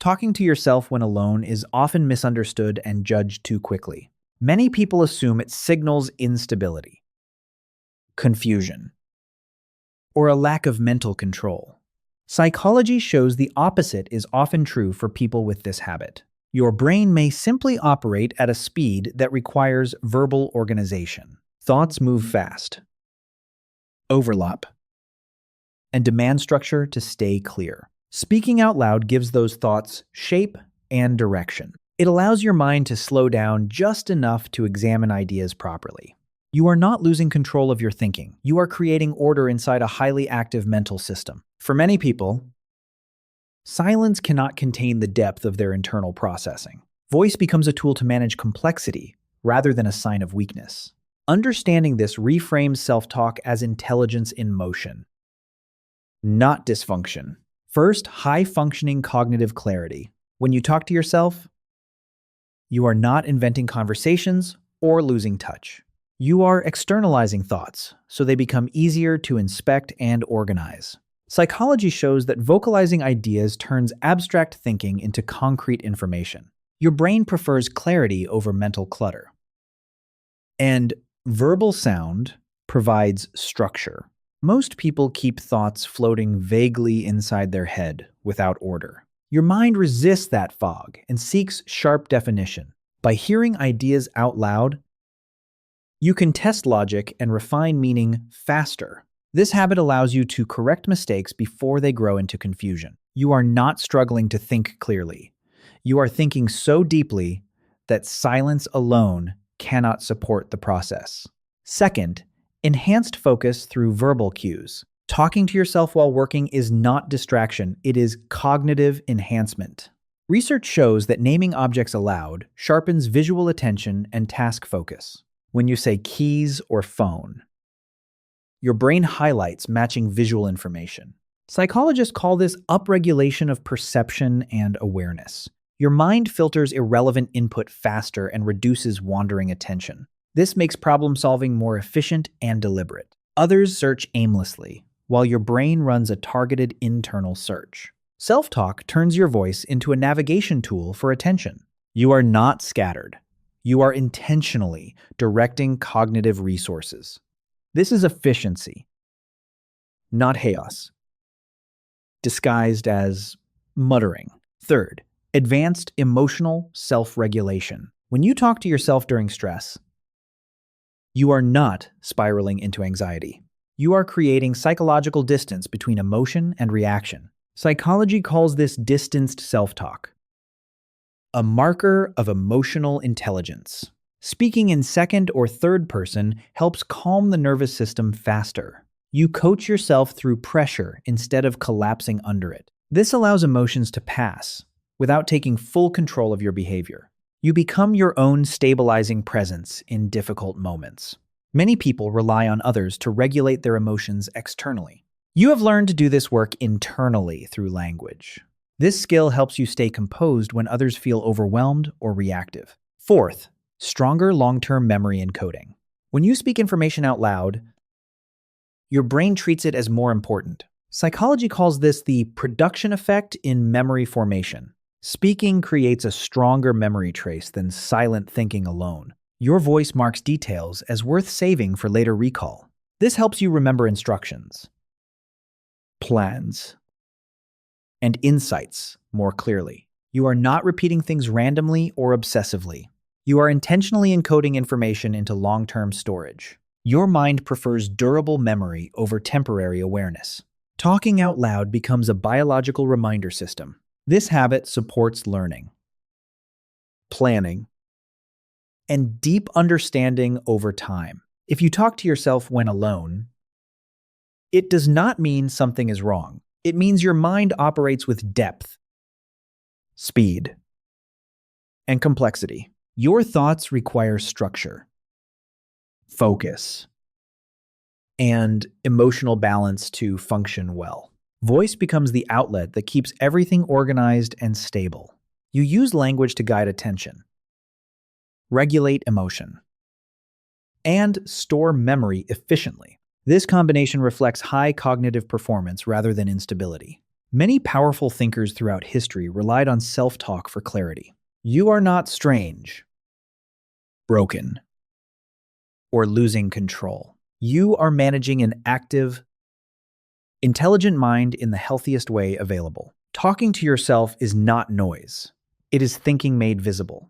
Talking to yourself when alone is often misunderstood and judged too quickly. Many people assume it signals instability, confusion, or a lack of mental control. Psychology shows the opposite is often true for people with this habit. Your brain may simply operate at a speed that requires verbal organization. Thoughts move fast, overlap, and demand structure to stay clear. Speaking out loud gives those thoughts shape and direction. It allows your mind to slow down just enough to examine ideas properly. You are not losing control of your thinking. You are creating order inside a highly active mental system. For many people, silence cannot contain the depth of their internal processing. Voice becomes a tool to manage complexity rather than a sign of weakness. Understanding this reframes self-talk as intelligence in motion, not dysfunction. First, high-functioning cognitive clarity. When you talk to yourself, you are not inventing conversations or losing touch. You are externalizing thoughts, so they become easier to inspect and organize. Psychology shows that vocalizing ideas turns abstract thinking into concrete information. Your brain prefers clarity over mental clutter. And verbal sound provides structure. Most people keep thoughts floating vaguely inside their head without order. Your mind resists that fog and seeks sharp definition. By hearing ideas out loud, you can test logic and refine meaning faster. This habit allows you to correct mistakes before they grow into confusion. You are not struggling to think clearly. You are thinking so deeply that silence alone cannot support the process. Second, enhanced focus through verbal cues. Talking to yourself while working is not distraction, it is cognitive enhancement. Research shows that naming objects aloud sharpens visual attention and task focus. When you say keys or phone, your brain highlights matching visual information. Psychologists call this upregulation of perception and awareness. Your mind filters irrelevant input faster and reduces wandering attention. This makes problem-solving more efficient and deliberate. Others search aimlessly, while your brain runs a targeted internal search. Self-talk turns your voice into a navigation tool for attention. You are not scattered. You are intentionally directing cognitive resources. This is efficiency, not chaos, disguised as muttering. Third, advanced emotional self-regulation. When you talk to yourself during stress, you are not spiraling into anxiety. You are creating psychological distance between emotion and reaction. Psychology calls this distanced self-talk, a marker of emotional intelligence. Speaking in second or third person helps calm the nervous system faster. You coach yourself through pressure instead of collapsing under it. This allows emotions to pass without taking full control of your behavior. You become your own stabilizing presence in difficult moments. Many people rely on others to regulate their emotions externally. You have learned to do this work internally through language. This skill helps you stay composed when others feel overwhelmed or reactive. Fourth, stronger long-term memory encoding. When you speak information out loud, your brain treats it as more important. Psychology calls this the production effect in memory formation. Speaking creates a stronger memory trace than silent thinking alone. Your voice marks details as worth saving for later recall. This helps you remember instructions, plans, and insights more clearly. You are not repeating things randomly or obsessively. You are intentionally encoding information into long-term storage. Your mind prefers durable memory over temporary awareness. Talking out loud becomes a biological reminder system. This habit supports learning, planning, and deep understanding over time. If you talk to yourself when alone, it does not mean something is wrong. It means your mind operates with depth, speed, and complexity. Your thoughts require structure, focus, and emotional balance to function well. Voice becomes the outlet that keeps everything organized and stable. You use language to guide attention, regulate emotion, and store memory efficiently. This combination reflects high cognitive performance rather than instability. Many powerful thinkers throughout history relied on self-talk for clarity. You are not strange, broken, or losing control. You are managing an active, intelligent mind in the healthiest way available. Talking to yourself is not noise. It is thinking made visible.